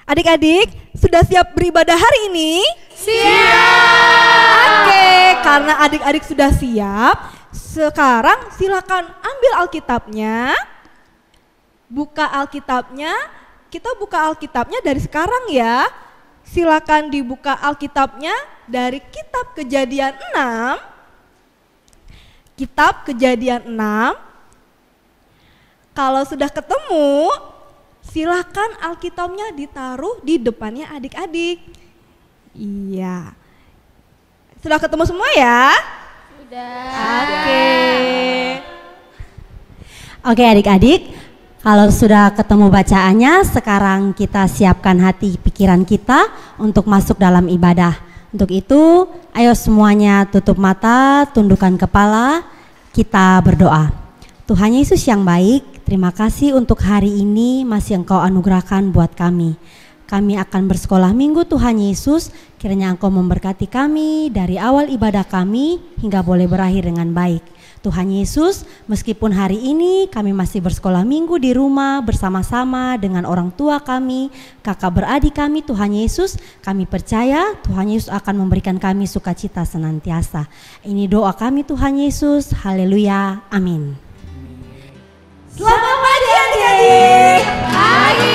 Adik-adik, sudah siap beribadah hari ini? Siap! Oke, karena adik-adik sudah siap, sekarang silakan ambil Alkitabnya. Buka Alkitabnya, kita buka Alkitabnya dari sekarang ya. Silakan dibuka Alkitabnya dari kitab Kejadian 6. Kitab Kejadian 6. Kalau sudah ketemu, silakan Alkitabnya ditaruh di depannya adik-adik. Iya. Sudah ketemu semua ya? Sudah. Oke adik-adik, kalau sudah ketemu bacaannya, sekarang kita siapkan hati pikiran kita untuk masuk dalam ibadah. Untuk itu, ayo semuanya tutup mata, tundukkan kepala, kita berdoa. Tuhan Yesus yang baik, terima kasih untuk hari ini masih Engkau anugerahkan buat kami. Kami akan bersekolah minggu Tuhan Yesus, kiranya Engkau memberkati kami dari awal ibadah kami hingga boleh berakhir dengan baik. Tuhan Yesus, meskipun hari ini kami masih bersekolah minggu di rumah bersama-sama dengan orang tua kami, kakak beradik kami, Tuhan Yesus, kami percaya Tuhan Yesus akan memberikan kami sukacita senantiasa. Ini doa kami Tuhan Yesus, haleluya, amin. Selamat pagi adik-adik. Pagi.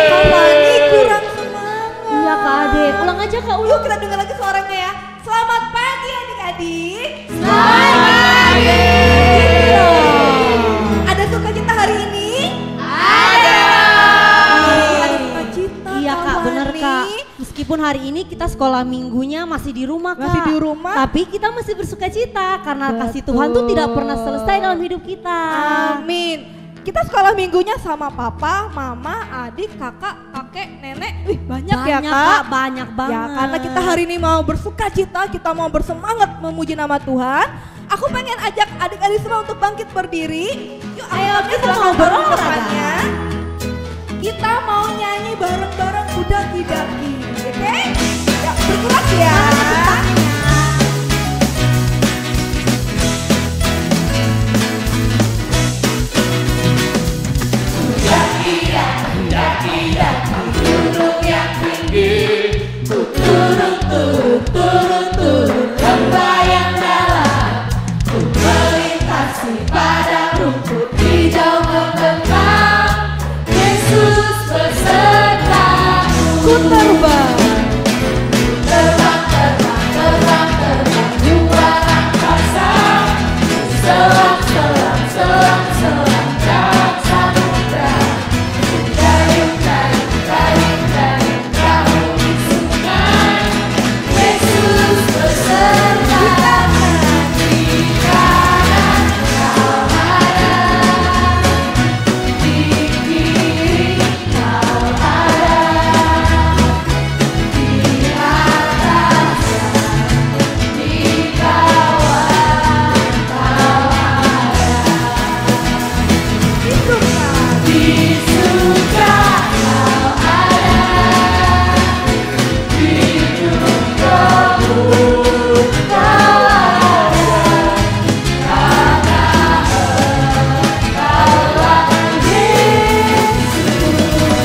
Kak Fani kurang semangat. Iya Kak Ade, ulang aja Kak, Yuk kita dengar lagi suaranya ya. Selamat pagi adik-adik. Selamat pagi. Ada sukacita hari ini? Ada. Ada sukacita. Iya Kak, bener Fani. Kak. Meskipun hari ini kita sekolah minggunya masih di rumah Kak. Masih di rumah. Tapi kita masih bersuka-cita karena kasih Betul. Tuhan tuh tidak pernah selesai dalam hidup kita. Amin. Kita sekolah minggunya sama papa, mama, adik, kakak, kakek, nenek. Wih, banyak ya Kak. Banyak banget. Ya, karena kita hari ini mau bersukacita, kita mau bersemangat memuji nama Tuhan. Aku pengen ajak adik-adik semua untuk bangkit berdiri. Yuk, Ayo, angkat kita tangan mau berolahraga. depannya. Kita mau nyanyi bareng-bareng udah tidak gini, oke? Ya, bergerak ya. Ku terbang.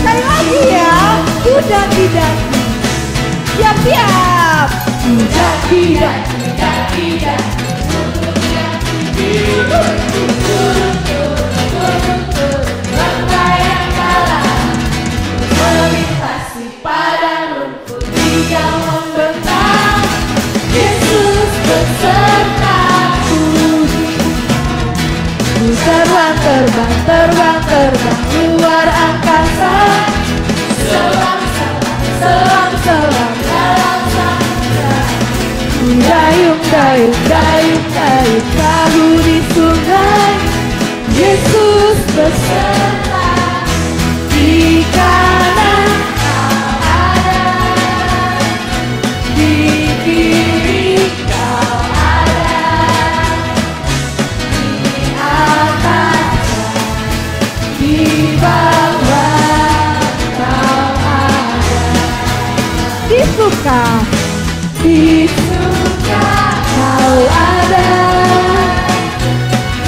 Sekali lagi ya, udah tidak. Siap-siap. Udah tidak. Terbang luar angkasa. Selam dalam samudra. Dayung perahu di sungai. Yesus beserta. Di kanan kau ada, di kiri kau ada, di atas, di bawah kau ada. Disuka kau ada,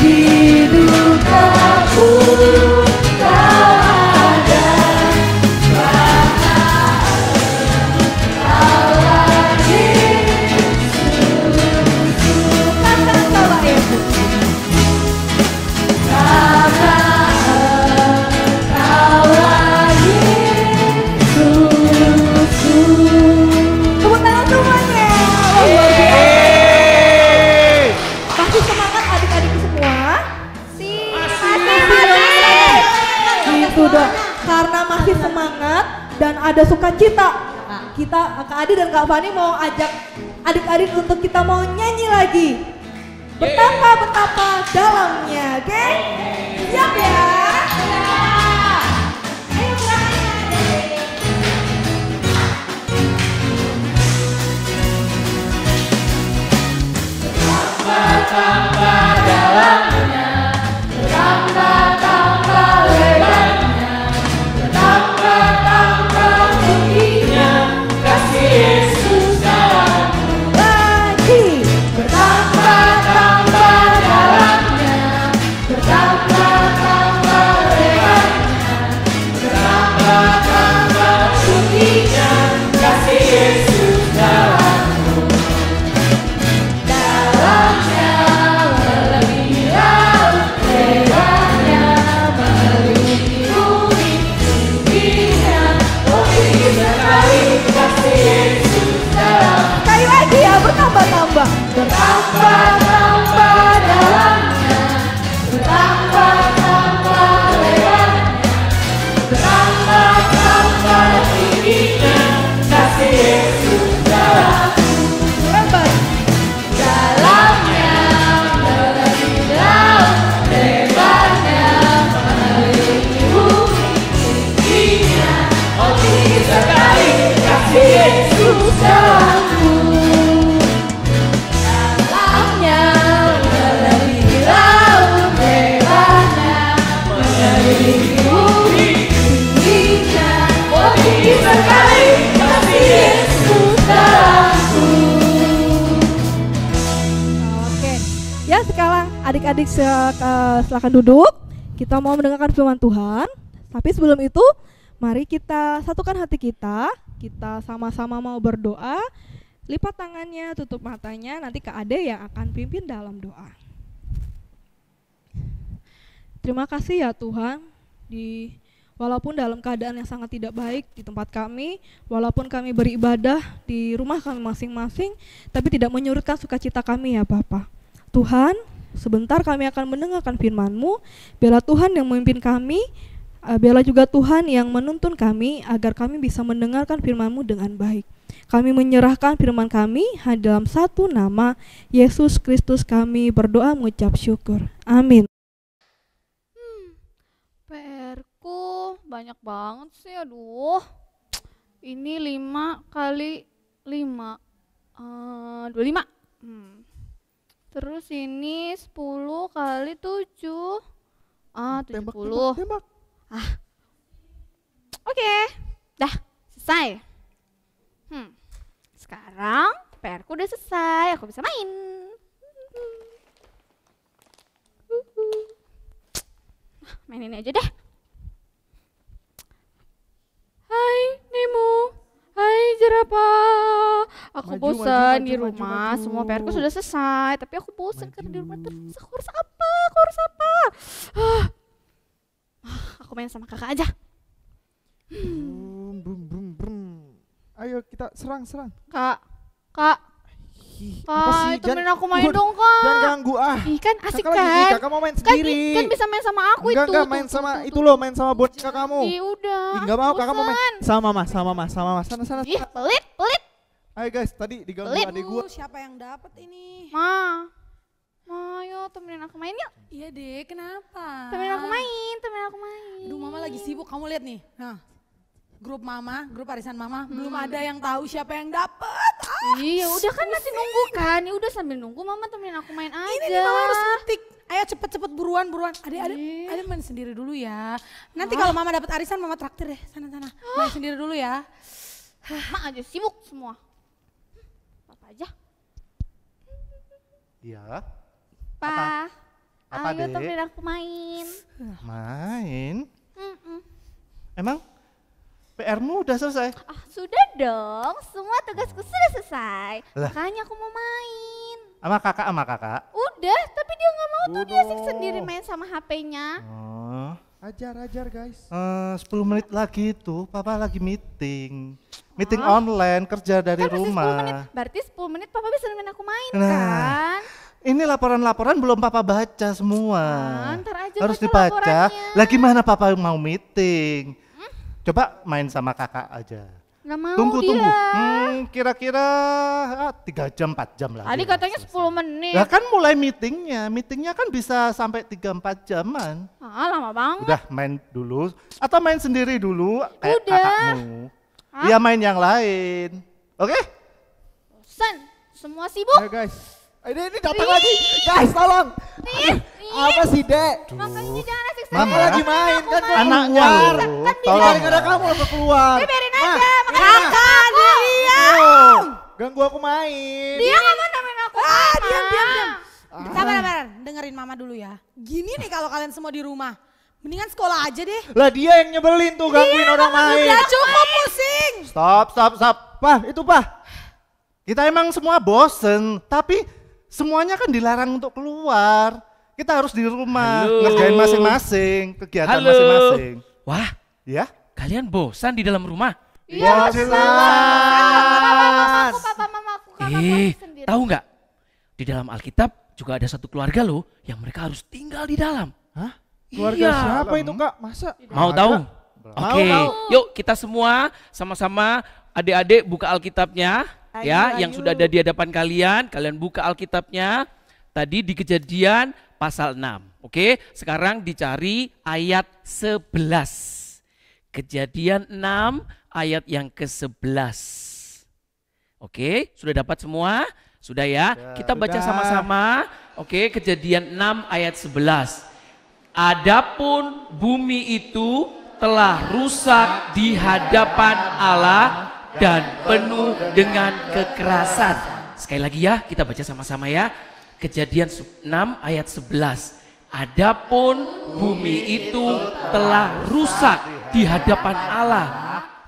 di duka pun kau ada. ada sukacita. Kita, Kak Adi dan Kak Fani mau ajak adik-adik untuk kita mau nyanyi lagi. Betapa dalamnya, oke? Siap ya? Ayo berangkat adik. Betapa dalamnya, betapa lebarnya, betapa tingginya kasih Yesus dalamku. Lagi. Betapa dalamnya, betapa lebarnya, betapa tingginya kasih Yesus dalamku. Dalamnya melebihi laut, lebarnya meliputi bumi, tingginya oh tinggi sekali kasih Yesus dalamku. Sekali lagi ya, bertambah-tambah. Betapa dalamnya, betapa lebarnya, betapa tingginya kasih Yesus dalamku. Lebar. Dalamnya melebihi laut, lebarnya meliputi bumi, tingginya oh tinggi sekali kasih Yesus dalamku. Dalamnya melebihi laut, lebarnya meliputi bumi, tingginya oh tinggi sekali kasih Yesus dalamku. Oke, ya sekarang adik-adik silakan duduk. Kita mau mendengarkan firman Tuhan. Tapi sebelum itu, mari kita satukan hati kita. Kita sama-sama mau berdoa. Lipat tangannya, tutup matanya. Nanti Kak Ade yang akan pimpin dalam doa. Terima kasih ya Tuhan. Walaupun dalam keadaan yang sangat tidak baik di tempat kami, walaupun kami beribadah di rumah kami masing-masing, tapi tidak menyurutkan sukacita kami ya Bapa. Tuhan, sebentar kami akan mendengarkan firman-Mu. Biarlah Tuhan yang memimpin kami, biarlah juga Tuhan yang menuntun kami agar kami bisa mendengarkan firman-Mu dengan baik. Kami menyerahkan firman kami hanya dalam satu nama, Yesus Kristus kami berdoa mengucap syukur. Amin. PR-ku banyak banget sih, aduh. Ini 5 kali 5, 25. Terus ini 10 kali 7, 70. Tembak. Oke, dah selesai. Sekarang PR-ku udah selesai, aku bisa main. Main ini aja deh. Hai Nemo, hai jerapah. Aku Maju, bosan maju, di maju, rumah. maju. Semua PR-ku sudah selesai, tapi aku bosan karena di rumah terus. Aku harus apa? Aku main sama kakak aja. Brum. Ayo kita serang. Kak, Apa sih? temenin aku main dong kak. Jangan ganggu Ih kan asik Kakak lagi, kan? kakak mau main Kan, sendiri. kan bisa main sama aku Enggak, itu. main sama itu loh, main sama boneka kamu. Ih udah. Ih, enggak mau, kakak mau main bosan. sama mama. Sana. Ih pelit. Ayo guys, tadi diganggu Pelit. adik gua. Siapa yang dapat ini? Ma, ayo temenin aku main yuk. Iya deh, kenapa? Temenin aku main. Aduh, mama lagi sibuk, kamu lihat nih. Nah, grup arisan mama, belum ada yang tahu siapa yang dapat. Iya udah kan masih nunggu kan. Ya udah sambil nunggu mama temenin aku main aja. Ini nih mama harus ngetik. Ayo cepet buruan. Adik Ih. main sendiri dulu ya. Nanti kalau mama dapat arisan, mama traktir deh sana. Main sendiri dulu ya. Ma aja sibuk semua. Papa aja. Iya. Pa. Apa, Ayo Dek? temenin aku main. Main. Mm-mm. Emang PR-mu udah selesai? Ah sudah dong. Semua tugasku sudah selesai. Lah. Makanya aku mau main. Sama kakak? Udah, tapi dia nggak mau tuh, dia asik Bodoh. sendiri main sama HP-nya. Oh. Ajar guys. 10 menit lagi tuh, papa lagi meeting online, kerja dari Kan masih 10 menit, rumah. berarti 10 menit papa bisa nemenin aku main Nah, kan? Ini laporan-laporan belum papa baca semua. Ntar aja Harus baca dibaca. laporannya. Lah gimana papa mau meeting? Coba main sama kakak aja. Nggak mau Tunggu, dia. tunggu. Kira-kira 3 jam, 4 jam lah. Tadi dia katanya selesai. 10 menit. Ya kan mulai meetingnya kan bisa sampai 3-4 jaman. Lama banget. Udah main dulu, atau main sendiri dulu kayak Udah. kakakmu. Iya main yang lain, oke? Bosan, semua sibuk. Ya guys, ini datang lagi. Guys, tolong. Apa sih, Dek? Makanya jangan asik Mama, Aku lagi main kan kamu anaknya keluar. loh, Kan tolong. gara-gara kamu aku keluar. biarin Ma, aja. Kakak, Dia ganggu aku main. nggak mau nemenin aku. Diam. Sabar, dengerin mama dulu ya. Gini nih kalau kalian semua di rumah. Mendingan sekolah aja deh. Lah dia yang nyebelin tuh gangguin orang main. Udah cukup pusing. Stop. Pah, itu Pah. Kita emang semua bosen, tapi semuanya kan dilarang untuk keluar. Kita harus di rumah, Halo. ngerjain masing-masing, kegiatan Halo. masing-masing. Wah, Ya? kalian bosan di dalam rumah? Iya, Jelas. Papa mamaku kamar sendiri. Tahu nggak? Di dalam Alkitab juga ada satu keluarga loh yang mereka harus tinggal di dalam. Hah? Keluarga Iya. siapa itu Kak? Masa? Mau tahu? Oke, Mau. yuk kita semua sama-sama adik-adik buka Alkitabnya ya, yang sudah ada di hadapan kalian buka Alkitabnya. Tadi di Kejadian pasal 6. Oke, sekarang dicari ayat 11. Kejadian 6 ayat yang ke-11. Oke, sudah dapat semua? Sudah ya? Kita baca sudah. sama-sama. Oke, Kejadian 6 ayat 11. Adapun bumi itu telah rusak di hadapan Allah dan penuh dengan kekerasan. Sekali lagi ya, kita baca sama-sama ya. Kejadian 6 ayat 11. Adapun bumi itu telah rusak di hadapan Allah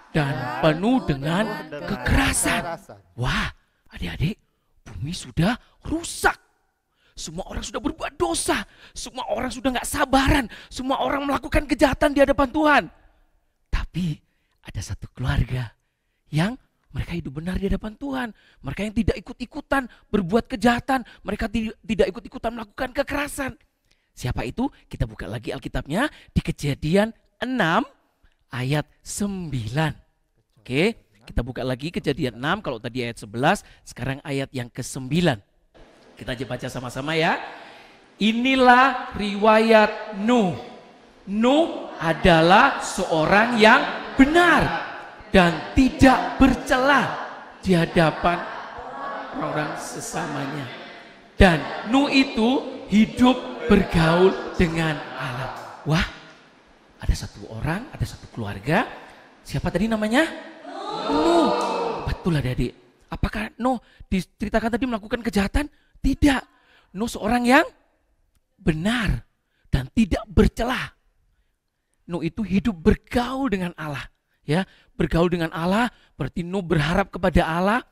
dan penuh dengan kekerasan. Wah, adik-adik, bumi sudah rusak. Semua orang sudah berbuat dosa. Semua orang sudah gak sabaran. Semua orang melakukan kejahatan di hadapan Tuhan. Tapi ada satu keluarga yang mereka hidup benar di hadapan Tuhan. Mereka yang tidak ikut-ikutan berbuat kejahatan. Mereka tidak ikut-ikutan melakukan kekerasan. Siapa itu? Kita buka lagi Alkitabnya di Kejadian 6 ayat 9. Oke, kita buka lagi Kejadian 6. Kalau tadi ayat 11, sekarang ayat yang ke-9. Kita aja baca sama-sama ya. Inilah riwayat Nuh. Nuh adalah seorang yang benar dan tidak bercela di hadapan orang sesamanya. Dan Nuh itu hidup bergaul dengan Allah. Wah, ada satu orang, ada satu keluarga. Siapa tadi namanya? Nuh. Betul adik-adik. Apakah Nuh diceritakan tadi melakukan kejahatan? Tidak. Nuh seorang yang benar dan tidak bercela. Nuh itu hidup bergaul dengan Allah. Ya, bergaul dengan Allah berarti Nuh berharap kepada Allah.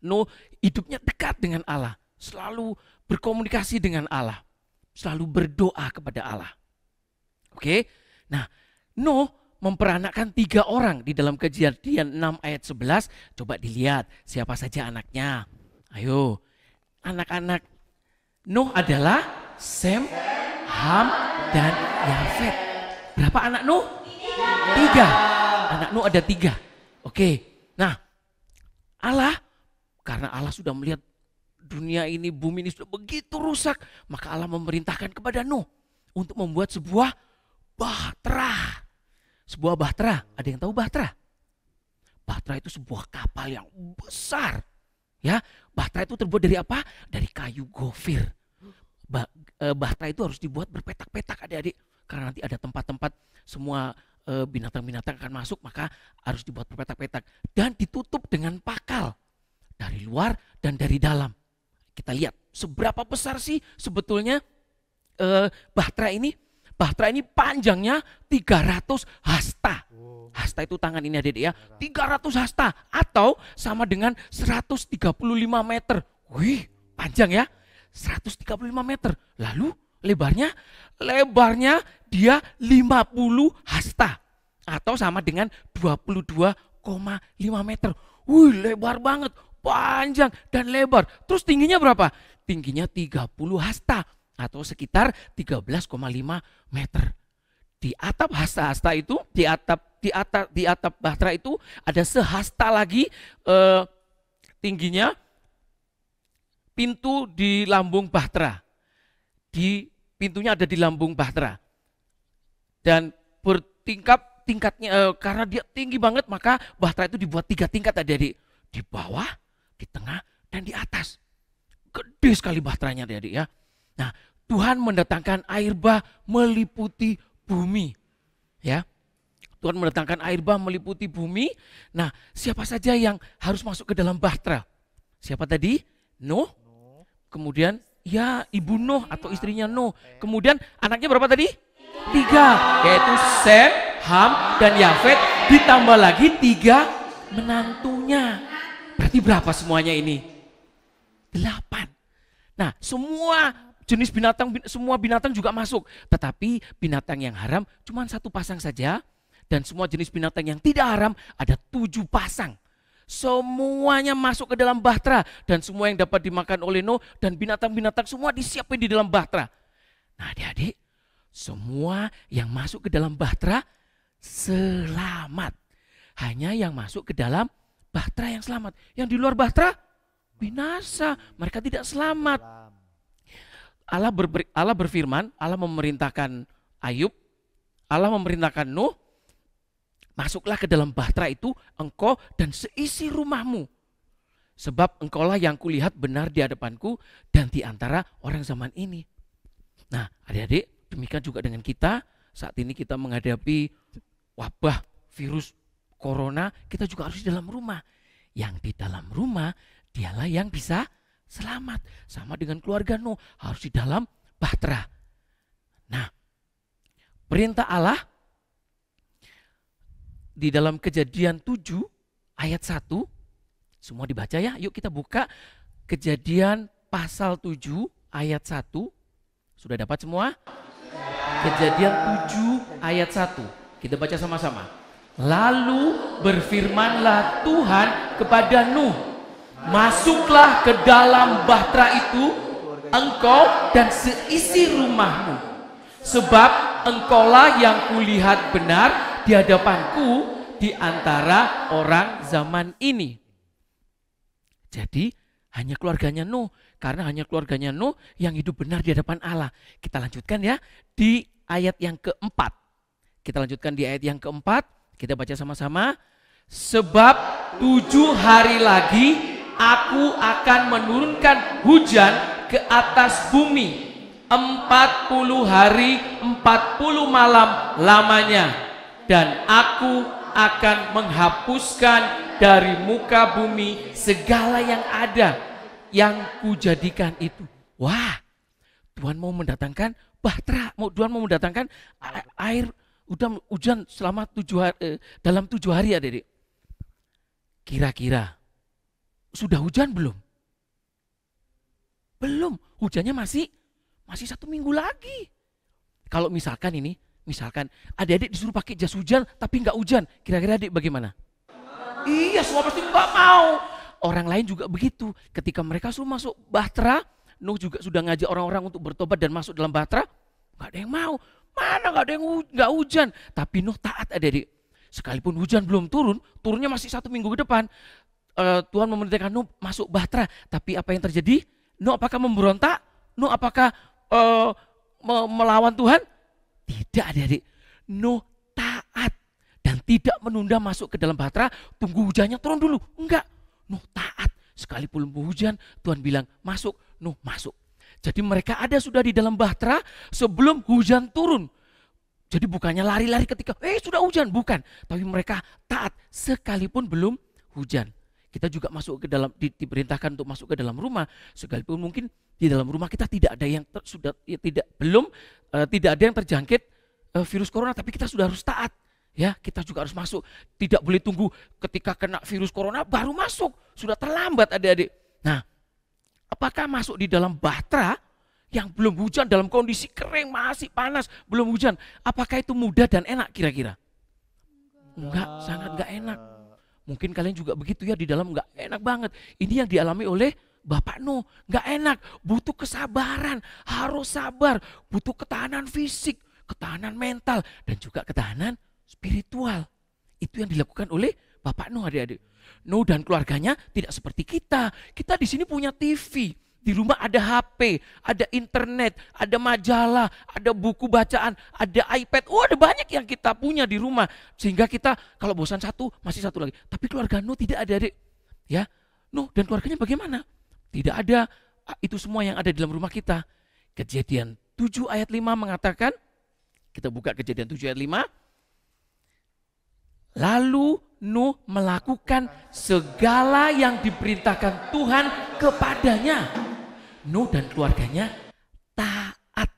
Nuh hidupnya dekat dengan Allah, selalu berkomunikasi dengan Allah, selalu berdoa kepada Allah. Oke, nah Nuh memperanakkan 3 orang di dalam Kejadian 6 ayat 11. Coba dilihat siapa saja anaknya. Ayo, anak-anak Nuh adalah Sem, Ham, dan Yafet. Berapa anak Nuh? 3. Anak Nuh ada 3. Oke, nah Allah, karena Allah sudah melihat dunia ini, bumi ini sudah begitu rusak, maka Allah memerintahkan kepada Nuh untuk membuat sebuah bahtera. Sebuah bahtera, ada yang tahu bahtera? Bahtera itu sebuah kapal yang besar. Ya, bahtera itu terbuat dari apa? Dari kayu gofir. Bahtera itu harus dibuat berpetak-petak adik-adik, karena nanti ada tempat-tempat semua binatang-binatang akan masuk, maka harus dibuat berpetak-petak dan ditutup dengan pakal dari luar dan dari dalam. Kita lihat seberapa besar sih sebetulnya bahtera ini. Bahtera ini panjangnya 300 hasta. Hasta itu tangan ini adik-adik ya. 300 hasta atau sama dengan 135 meter. Wih, panjang ya. 135 meter. Lalu lebarnya dia 50 hasta atau sama dengan 22,5 meter. Wih, lebar banget, panjang dan lebar. Terus tingginya berapa? Tingginya 30 hasta atau sekitar 13,5 meter. Di atap hasta-hasta itu, di atap di atap bahtera itu ada sehasta lagi tingginya pintu di lambung bahtera. Pintunya ada di lambung bahtera. Dan tingkatnya karena dia tinggi banget, maka bahtera itu dibuat 3 tingkat adik-adik. Di bawah, di tengah, dan di atas. Gede sekali bahteranya adik-adik ya. Nah, Tuhan mendatangkan air bah meliputi bumi. Ya. Tuhan mendatangkan air bah meliputi bumi. Nah, siapa saja yang harus masuk ke dalam bahtera? Siapa tadi? Nuh. Kemudian ya ibu Nuh atau istrinya Nuh. Kemudian anaknya berapa tadi? 3, yaitu Sem, Ham, dan Yafet. Ditambah lagi 3 menantunya. Berarti berapa semuanya ini? 8. Nah, semua jenis binatang, semua binatang juga masuk. Tetapi binatang yang haram cuma 1 pasang saja. Dan semua jenis binatang yang tidak haram ada 7 pasang. Semuanya masuk ke dalam bahtera. Dan semua yang dapat dimakan oleh Nuh dan binatang-binatang semua disiapin di dalam bahtera. Nah adik-adik, semua yang masuk ke dalam bahtera selamat. Hanya yang masuk ke dalam bahtera yang selamat. Yang di luar bahtera binasa. Mereka tidak selamat. Allah berfirman, Allah memerintahkan Ayub, Allah memerintahkan Nuh, masuklah ke dalam bahtera itu engkau dan seisi rumahmu. Sebab engkaulah yang kulihat benar di hadapanku dan di antara orang zaman ini. Nah adik-adik, demikian juga dengan kita. Saat ini kita menghadapi wabah virus corona, kita juga harus di dalam rumah. Yang di dalam rumah, dialah yang bisa selamat. Sama dengan keluarga Nuh, harus di dalam bahtera. Nah, perintah Allah di dalam Kejadian 7 ayat 1, semua dibaca ya, yuk kita buka Kejadian pasal 7 ayat 1, sudah dapat semua? Kejadian 7 ayat 1, kita baca sama-sama. Lalu berfirmanlah Tuhan kepada Nuh, masuklah ke dalam bahtera itu engkau dan seisi rumahmu, sebab engkaulah yang kulihat benar di hadapanku di antara orang zaman ini. Jadi hanya keluarganya Nuh, karena hanya keluarganya Nuh yang hidup benar di hadapan Allah. Kita lanjutkan ya di ayat yang keempat. Kita lanjutkan di ayat yang keempat, kita baca sama-sama. Sebab 7 hari lagi aku akan menurunkan hujan ke atas bumi 40 hari 40 malam lamanya. Dan aku akan menghapuskan dari muka bumi segala yang ada yang kujadikan itu. Wah, Tuhan mau mendatangkan bahtera, Tuhan mau mendatangkan air hujan selama 7 hari, dalam 7 hari adik-adik. Kira-kira sudah hujan belum? Belum, hujannya masih 1 minggu lagi. Kalau misalkan adik-adik disuruh pakai jas hujan tapi nggak hujan, kira-kira adik bagaimana? Iya, semua pasti nggak mau. Orang lain juga begitu. Ketika mereka suruh masuk bahtera, Nuh juga sudah ngajak orang-orang untuk bertobat dan masuk dalam bahtera, nggak ada yang mau. Mana nggak ada yang nggak hujan. Tapi Nuh taat adik-adik. Sekalipun hujan belum turun, turunnya masih 1 minggu ke depan. Tuhan memerintahkan Nuh masuk bahtera. Tapi apa yang terjadi? Nuh apakah memberontak? Nuh apakah melawan Tuhan? Tidak adik-adik. Nuh taat dan tidak menunda masuk ke dalam bahtera, tunggu hujannya turun dulu. Enggak, Nuh taat. Sekalipun hujan, Tuhan bilang masuk, Nuh masuk. Jadi mereka ada sudah di dalam bahtera sebelum hujan turun. Jadi bukannya lari-lari ketika sudah hujan, bukan. Tapi mereka taat sekalipun belum hujan. Kita juga masuk ke dalam, diperintahkan untuk masuk ke dalam rumah, sekalipun mungkin di dalam rumah kita tidak ada yang tidak ada yang terjangkit virus corona, tapi kita sudah harus taat. Ya, kita juga harus masuk. Tidak boleh tunggu ketika kena virus corona baru masuk, sudah terlambat adik-adik. Nah, apakah masuk di dalam bahtera yang belum hujan dalam kondisi kering, masih panas, belum hujan, apakah itu mudah dan enak kira-kira? Enggak, sangat enggak enak. Mungkin kalian juga begitu ya, di dalam enggak enak banget. Ini yang dialami oleh Bapak Nuh, enggak enak, butuh kesabaran, harus sabar, butuh ketahanan fisik, ketahanan mental, dan juga ketahanan spiritual. Itu yang dilakukan oleh Bapak Nuh, adik-adik. Nuh dan keluarganya tidak seperti kita. Kita di sini punya TV. Di rumah ada HP, ada internet, ada majalah, ada buku bacaan, ada iPad. Oh, ada banyak yang kita punya di rumah. Sehingga kita kalau bosan satu, masih satu lagi. Tapi keluarga Nuh tidak ada, adik. Ya, Nuh dan keluarganya bagaimana? Tidak ada itu semua yang ada di dalam rumah kita. Kejadian 7 ayat 5 mengatakan, kita buka Kejadian 7 ayat 5. Lalu Nuh melakukan segala yang diperintahkan Tuhan kepadanya. Nuh dan keluarganya taat.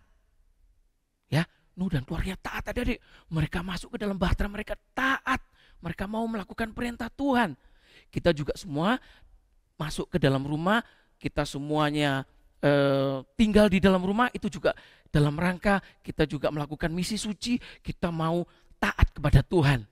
Ya, Nuh dan keluarganya taat, adik-adik. Mereka masuk ke dalam bahtera, mereka taat. Mereka mau melakukan perintah Tuhan. Kita juga semua masuk ke dalam rumah, kita semuanya tinggal di dalam rumah, itu juga dalam rangka kita juga melakukan misi suci, kita mau taat kepada Tuhan.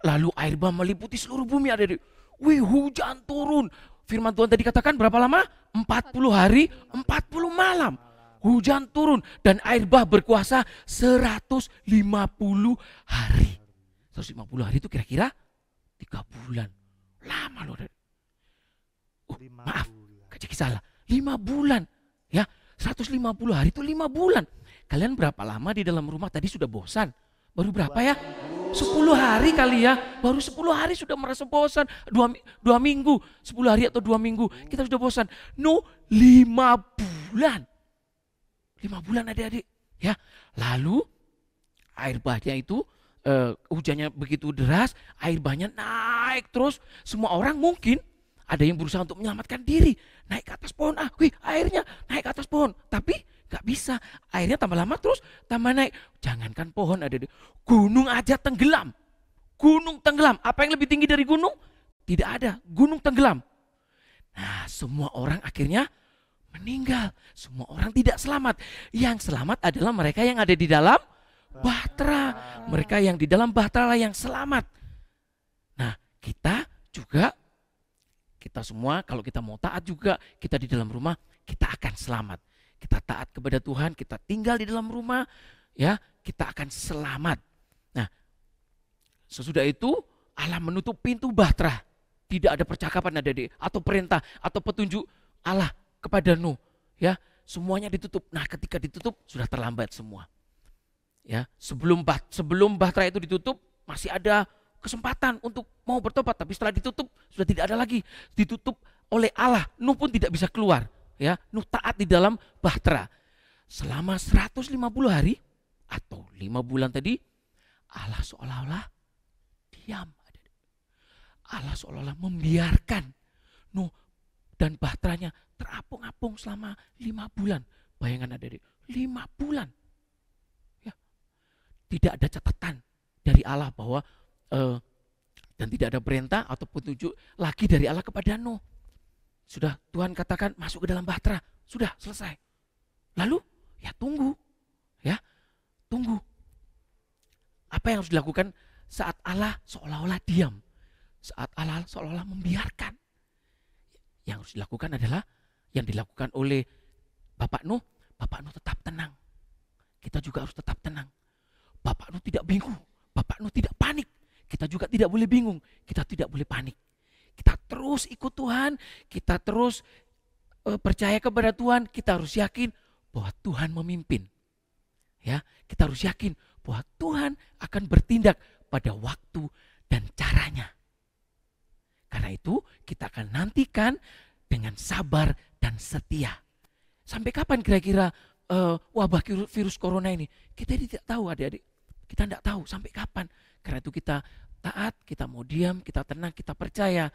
Lalu air bah meliputi seluruh bumi, adik-adik. Wih, hujan turun. Firman Tuhan tadi katakan berapa lama? 40 hari, 40 malam. Hujan turun dan air bah berkuasa 150 hari. 150 hari itu kira-kira 3 bulan. Lama loh. Maaf, kecil salah. 5 bulan. Ya, 150 hari itu 5 bulan. Kalian berapa lama di dalam rumah tadi sudah bosan? Baru berapa ya? 10 hari kali ya, baru 10 hari sudah merasa bosan. 2 minggu, 10 hari atau 2 minggu kita sudah bosan. No, 5 bulan. 5 bulan adik-adik. Ya, lalu air bahnya itu hujannya begitu deras, air bahnya naik terus. Semua orang mungkin ada yang berusaha untuk menyelamatkan diri, naik ke atas pohon. Wih, airnya naik ke atas pohon, tapi gak bisa. Airnya tambah lama terus tambah naik. Jangankan pohon, adik-adik, gunung aja tenggelam. Gunung tenggelam. Apa yang lebih tinggi dari gunung? Tidak ada. Gunung tenggelam. Nah, semua orang akhirnya meninggal. Semua orang tidak selamat. Yang selamat adalah mereka yang ada di dalam bahtera. Mereka yang di dalam bahtera lah yang selamat. Nah, kita juga, kita semua kalau kita mau taat juga, kita di dalam rumah, kita akan selamat. Kita taat kepada Tuhan, kita tinggal di dalam rumah, ya, kita akan selamat. Nah, sesudah itu Allah menutup pintu bahtera. Tidak ada percakapan, adik-adik, atau perintah atau petunjuk Allah kepada Nuh, ya. Semuanya ditutup. Nah, ketika ditutup sudah terlambat semua. Ya, sebelum bahtera itu ditutup masih ada kesempatan untuk mau bertobat, tapi setelah ditutup sudah tidak ada lagi. Ditutup oleh Allah. Nuh pun tidak bisa keluar. Ya, Nuh taat di dalam bahtera. Selama 150 hari atau 5 bulan tadi, Allah seolah-olah diam. Allah seolah-olah membiarkan Nuh dan bahteranya terapung-apung selama 5 bulan. Bayangkan adik-adik, 5 bulan. Ya. Tidak ada catatan dari Allah bahwa dan tidak ada perintah atau petunjuk lagi dari Allah kepada Nuh. Sudah Tuhan katakan masuk ke dalam bahtera, sudah selesai. Lalu ya tunggu, ya tunggu. Apa yang harus dilakukan saat Allah seolah-olah diam, saat Allah seolah-olah membiarkan? Yang harus dilakukan adalah yang dilakukan oleh Bapak Nuh. Bapak Nuh tetap tenang. Kita juga harus tetap tenang. Bapak Nuh tidak bingung, Bapak Nuh tidak panik. Kita juga tidak boleh bingung, kita tidak boleh panik. Kita terus ikut Tuhan, kita terus percaya kepada Tuhan, kita harus yakin bahwa Tuhan memimpin. Ya, kita harus yakin bahwa Tuhan akan bertindak pada waktu dan caranya. Karena itu kita akan nantikan dengan sabar dan setia. Sampai kapan kira-kira wabah virus corona ini? Kita tidak tahu, adik-adik. Kita tidak tahu sampai kapan. Karena itu kita taat, kita mau diam, kita tenang, kita percaya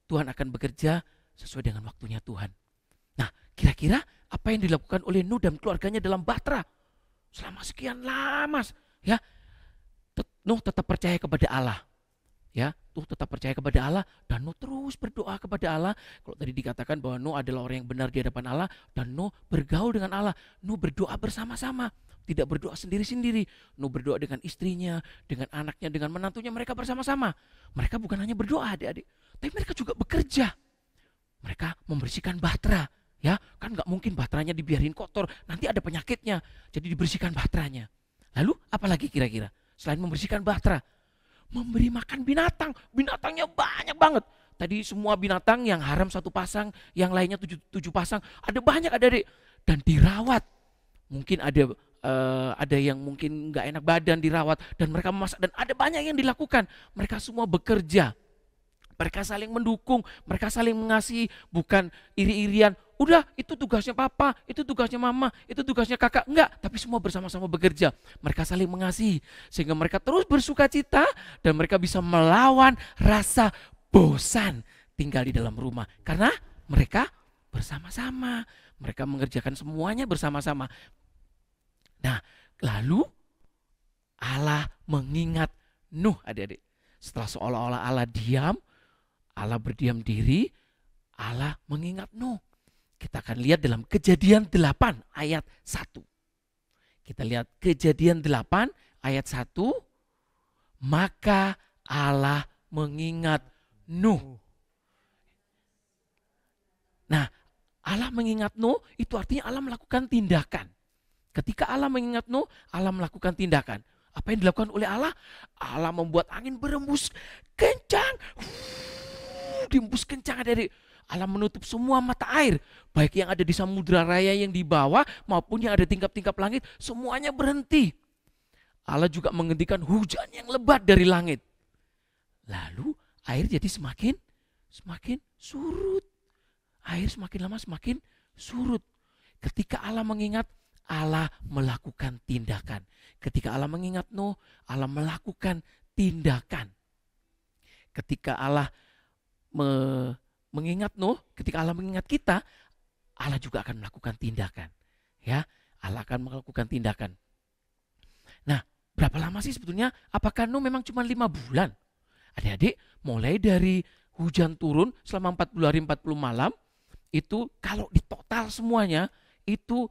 Tuhan akan bekerja sesuai dengan waktunya Tuhan. Nah, kira-kira apa yang dilakukan oleh Nuh dan keluarganya dalam bahtera selama sekian lama, ya? Nuh tetap percaya kepada Allah. Ya, Nuh tetap percaya kepada Allah dan Nuh terus berdoa kepada Allah. Kalau tadi dikatakan bahwa Nuh adalah orang yang benar di hadapan Allah dan Nuh bergaul dengan Allah. Nuh berdoa bersama-sama, tidak berdoa sendiri-sendiri. Nuh berdoa dengan istrinya, dengan anaknya, dengan menantunya, mereka bersama-sama. Mereka bukan hanya berdoa, adik-adik, tapi mereka juga bekerja. Mereka membersihkan bahtera, ya kan nggak mungkin bahteranya dibiarin kotor, nanti ada penyakitnya. Jadi dibersihkan bahteranya. Lalu apalagi kira-kira selain membersihkan bahtera? memberi makan binatang. Binatangnya banyak banget. Tadi semua binatang yang haram 1 pasang, yang lainnya 7 pasang. Ada banyak adik-adik. Dan dirawat. Mungkin ada yang mungkin nggak enak badan dirawat. Dan mereka memasak. Dan ada banyak yang dilakukan. Mereka semua bekerja. Mereka saling mendukung. Mereka saling mengasihi. Bukan iri-irian. Udah itu tugasnya papa, itu tugasnya mama, itu tugasnya kakak. Enggak, tapi semua bersama-sama bekerja. Mereka saling mengasihi. Sehingga mereka terus bersuka cita. Dan mereka bisa melawan rasa bosan tinggal di dalam rumah. Karena mereka bersama-sama. Mereka mengerjakan semuanya bersama-sama. Nah, lalu Allah mengingat Nuh, adik-adik. Setelah seolah-olah Allah diam, Allah berdiam diri, Allah mengingat Nuh. Kita akan lihat dalam Kejadian 8 ayat 1. Kita lihat Kejadian 8 ayat 1. Maka Allah mengingat Nuh. Nah, Allah mengingat Nuh itu artinya Allah melakukan tindakan. Ketika Allah mengingat Nuh, Allah melakukan tindakan. Apa yang dilakukan oleh Allah? Allah membuat angin berembus kencang. Diembus kencang dari Allah menutup semua mata air. Baik yang ada di samudra raya yang di bawah maupun yang ada tingkap-tingkap langit. Semuanya berhenti. Allah juga menghentikan hujan yang lebat dari langit. Lalu air jadi semakin surut. Air semakin lama semakin surut. Ketika Allah mengingat, Allah melakukan tindakan. Ketika Allah mengingat Nuh, Allah melakukan tindakan. Ketika Allah mengingat Nuh, ketika Allah mengingat kita, Allah juga akan melakukan tindakan. Ya, Allah akan melakukan tindakan. Nah, berapa lama sih sebetulnya? Apakah Nuh memang cuma 5 bulan? Adik-adik, mulai dari hujan turun selama 40 hari 40 malam, itu kalau di total semuanya, itu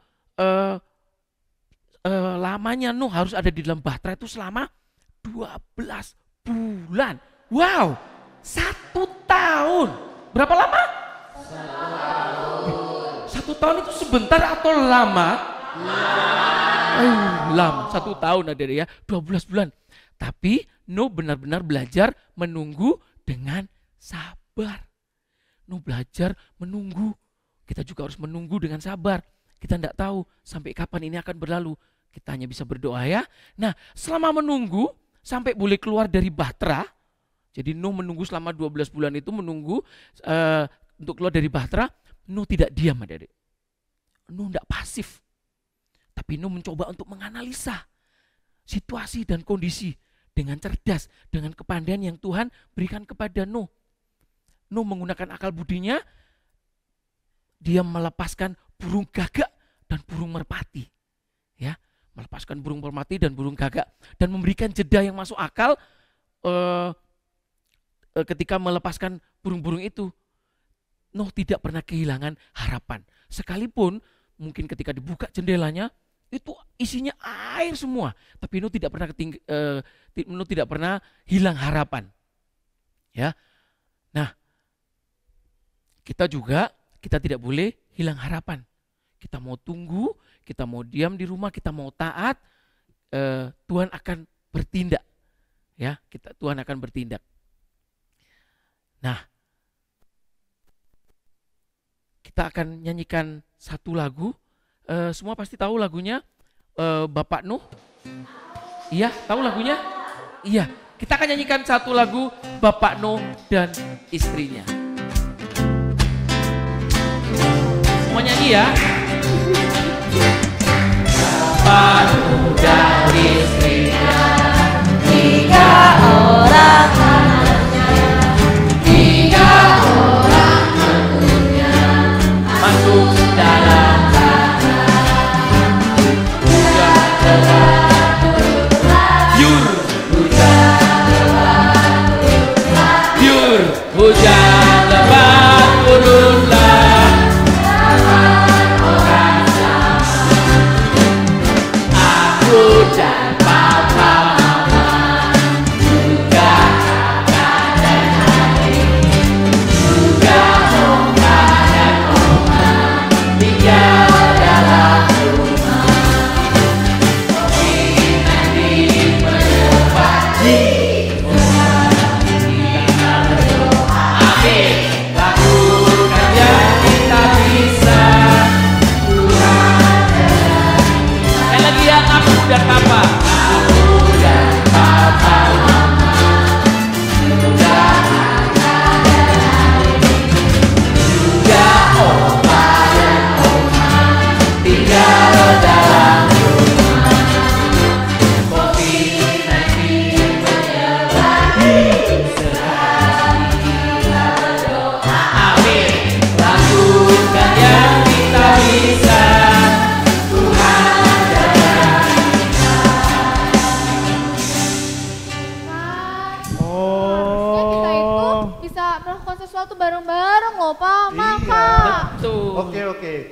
lamanya Nuh harus ada di dalam bahtera itu selama 12 bulan. Wow, 1 tahun. Berapa lama? 1 tahun itu sebentar atau lama? Lama. 1 tahun ada ya, 12 bulan. Tapi Nuh benar-benar belajar menunggu dengan sabar. Nuh belajar menunggu. Kita juga harus menunggu dengan sabar. Kita tidak tahu sampai kapan ini akan berlalu. Kita hanya bisa berdoa ya. Nah, selama menunggu sampai boleh keluar dari bahtera. Jadi Nuh menunggu selama 12 bulan itu menunggu untuk keluar dari bahtera. Nuh tidak diam, adik-adik. Nuh tidak pasif. Tapi Nuh mencoba untuk menganalisa situasi dan kondisi dengan cerdas, dengan kepandaian yang Tuhan berikan kepada Nuh. Nuh menggunakan akal budinya, dia melepaskan burung gagak dan burung merpati. Ya, melepaskan burung merpati dan burung gagak dan memberikan jeda yang masuk akal ketika melepaskan burung-burung itu. Nuh tidak pernah kehilangan harapan. Sekalipun mungkin ketika dibuka jendelanya itu isinya air semua, tapi Nuh tidak pernah hilang harapan. Ya. Nah, kita tidak boleh hilang harapan. Kita mau tunggu, kita mau diam di rumah, kita mau taat, Tuhan akan bertindak. Ya, Tuhan akan bertindak. Nah, kita akan nyanyikan satu lagu. Semua pasti tahu lagunya Bapak Nuh. Iya, tahu lagunya? Iya, kita akan nyanyikan satu lagu Bapak Nuh dan istrinya. Semua nyanyi ya. Bapak Nuh dan istrinya, 3 orang anaknya, 3 orang menantunya, masuk dalam hujan lebat turunlah,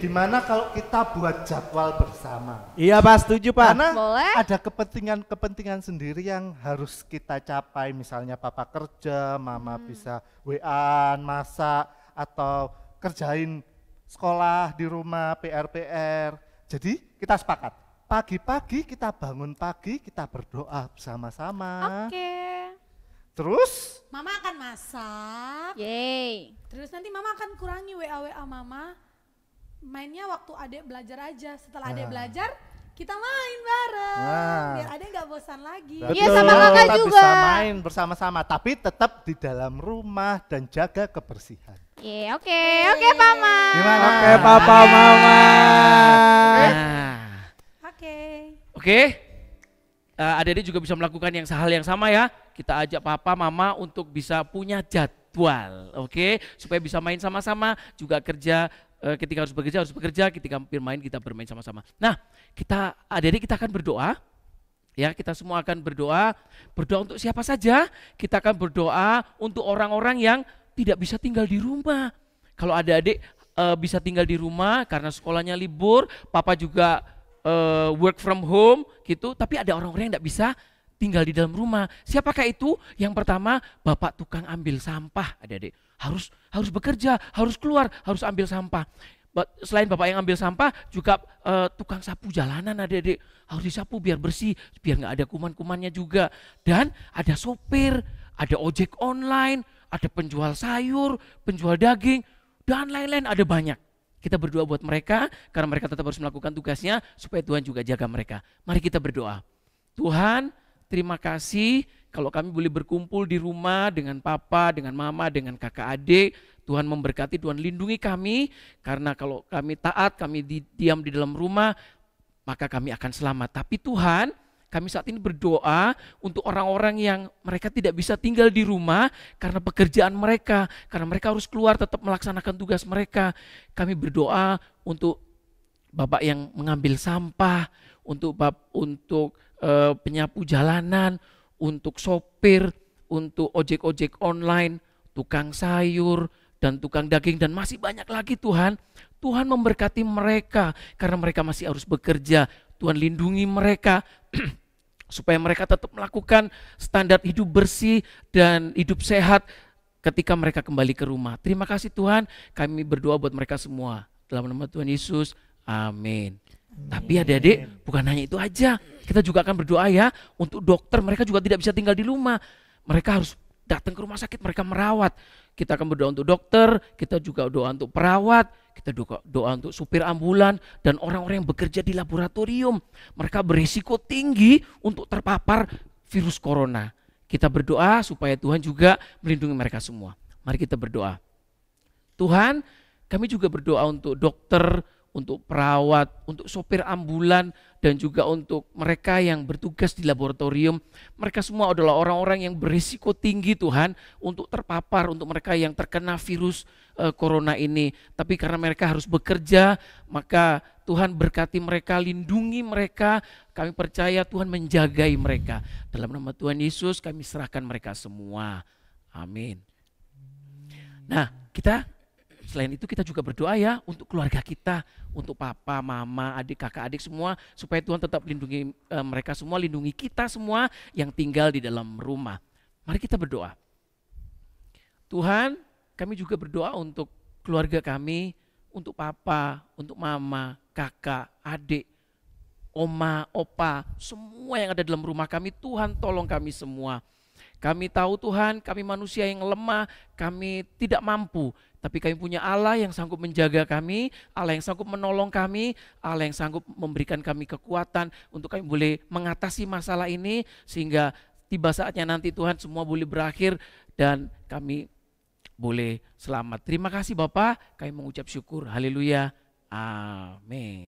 gimana kalau kita buat jadwal bersama? Iya Pak, setuju Pak. Karena Boleh. ada kepentingan sendiri yang harus kita capai. Misalnya papa kerja, mama bisa WA-an, masak, atau kerjain sekolah di rumah, PR. Jadi kita sepakat, pagi-pagi kita bangun pagi, kita berdoa bersama-sama. Oke. Terus Mama akan masak. Yeay. Terus nanti Mama akan kurangi WA Mama. Mainnya waktu adek belajar aja. Setelah adek belajar, kita main bareng. Nah. Biar adek nggak bosan lagi. Iya, sama kakak kita juga. bisa main bersama-sama, tapi tetap di dalam rumah dan jaga kebersihan. Yeay, oke Mama. Gimana? Oke Papa Mama. Nah, Oke. oke. Adik-adik juga bisa melakukan hal yang sama ya. Kita ajak papa, mama untuk bisa punya jadwal, oke? Supaya bisa main sama-sama, juga kerja, ketika harus bekerja, ketika bermain kita bermain sama-sama. Nah, adik-adik kita akan berdoa, ya kita semua akan berdoa untuk siapa saja. Kita akan berdoa untuk orang-orang yang tidak bisa tinggal di rumah. Kalau adik-adik bisa tinggal di rumah karena sekolahnya libur, papa juga work from home gitu, tapi ada orang-orang yang tidak bisa tinggal di dalam rumah. Siapakah itu? Yang pertama, bapak tukang ambil sampah, adik-adik. Harus bekerja, harus keluar, harus ambil sampah. Selain bapak yang ambil sampah, juga tukang sapu jalanan, adik-adik. Harus disapu biar bersih, biar nggak ada kuman-kumannya juga. Dan ada sopir, ada ojek online, ada penjual sayur, penjual daging, dan lain-lain, ada banyak. Kita berdoa buat mereka, karena mereka tetap harus melakukan tugasnya, supaya Tuhan juga jaga mereka. Mari kita berdoa. Tuhan, terima kasih kalau kami boleh berkumpul di rumah dengan papa, dengan mama, dengan kakak adik. Tuhan memberkati, Tuhan lindungi kami, karena kalau kami taat, kami diam di dalam rumah, maka kami akan selamat. Tapi Tuhan, kami saat ini berdoa untuk orang-orang yang mereka tidak bisa tinggal di rumah karena pekerjaan mereka, karena mereka harus keluar tetap melaksanakan tugas mereka. Kami berdoa untuk bapak yang mengambil sampah, untuk penyapu jalanan, untuk sopir, untuk ojek-ojek online, tukang sayur, dan tukang daging, dan masih banyak lagi Tuhan. Tuhan memberkati mereka karena mereka masih harus bekerja. Tuhan lindungi mereka supaya mereka tetap melakukan standar hidup bersih dan hidup sehat ketika mereka kembali ke rumah. Terima kasih Tuhan, kami berdoa buat mereka semua. Dalam nama Tuhan Yesus, amin. Tapi adik-adik, bukan hanya itu aja. Kita juga akan berdoa ya untuk dokter, mereka juga tidak bisa tinggal di rumah. Mereka harus datang ke rumah sakit, mereka merawat. Kita akan berdoa untuk dokter, kita juga doa untuk perawat, kita doa untuk supir ambulan dan orang-orang yang bekerja di laboratorium. Mereka berisiko tinggi untuk terpapar virus corona. Kita berdoa supaya Tuhan juga melindungi mereka semua. Mari kita berdoa. Tuhan, kami juga berdoa untuk dokter, untuk perawat, untuk sopir ambulan, dan juga untuk mereka yang bertugas di laboratorium. Mereka semua adalah orang-orang yang berisiko tinggi Tuhan untuk terpapar, untuk mereka yang terkena virus corona ini. Tapi karena mereka harus bekerja, maka Tuhan berkati mereka, lindungi mereka. Kami percaya Tuhan menjagai mereka. Dalam nama Tuhan Yesus kami serahkan mereka semua. Amin. Nah, selain itu kita juga berdoa ya untuk keluarga kita, untuk papa, mama, adik, kakak, adik semua, supaya Tuhan tetap lindungi mereka semua, lindungi kita semua yang tinggal di dalam rumah. Mari kita berdoa. Tuhan, kami juga berdoa untuk keluarga kami, untuk papa, untuk mama, kakak, adik, oma, opa, semua yang ada dalam rumah kami. Tuhan tolong kami semua. Kami tahu Tuhan, kami manusia yang lemah, kami tidak mampu. Tapi kami punya Allah yang sanggup menjaga kami, Allah yang sanggup menolong kami, Allah yang sanggup memberikan kami kekuatan untuk kami boleh mengatasi masalah ini. Sehingga tiba saatnya nanti Tuhan semua boleh berakhir dan kami boleh selamat. Terima kasih Bapak, kami mengucap syukur. Haleluya. Amin.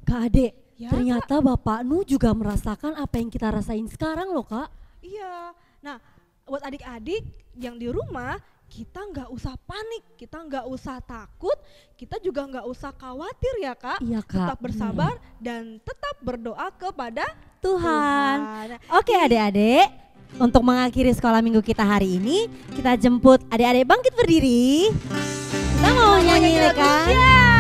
Kak Ade, Ya, ternyata Bapak Nu juga merasakan apa yang kita rasain sekarang loh Kak. Iya. Nah, buat adik-adik yang di rumah, kita nggak usah panik, kita nggak usah takut, kita juga nggak usah khawatir ya Kak. Iya Kak. Tetap bersabar dan tetap berdoa kepada Tuhan. Tuhan. Oke adik-adik, untuk mengakhiri sekolah minggu kita hari ini, kita jemput adik-adik bangkit berdiri. Kita mau nyanyi kan?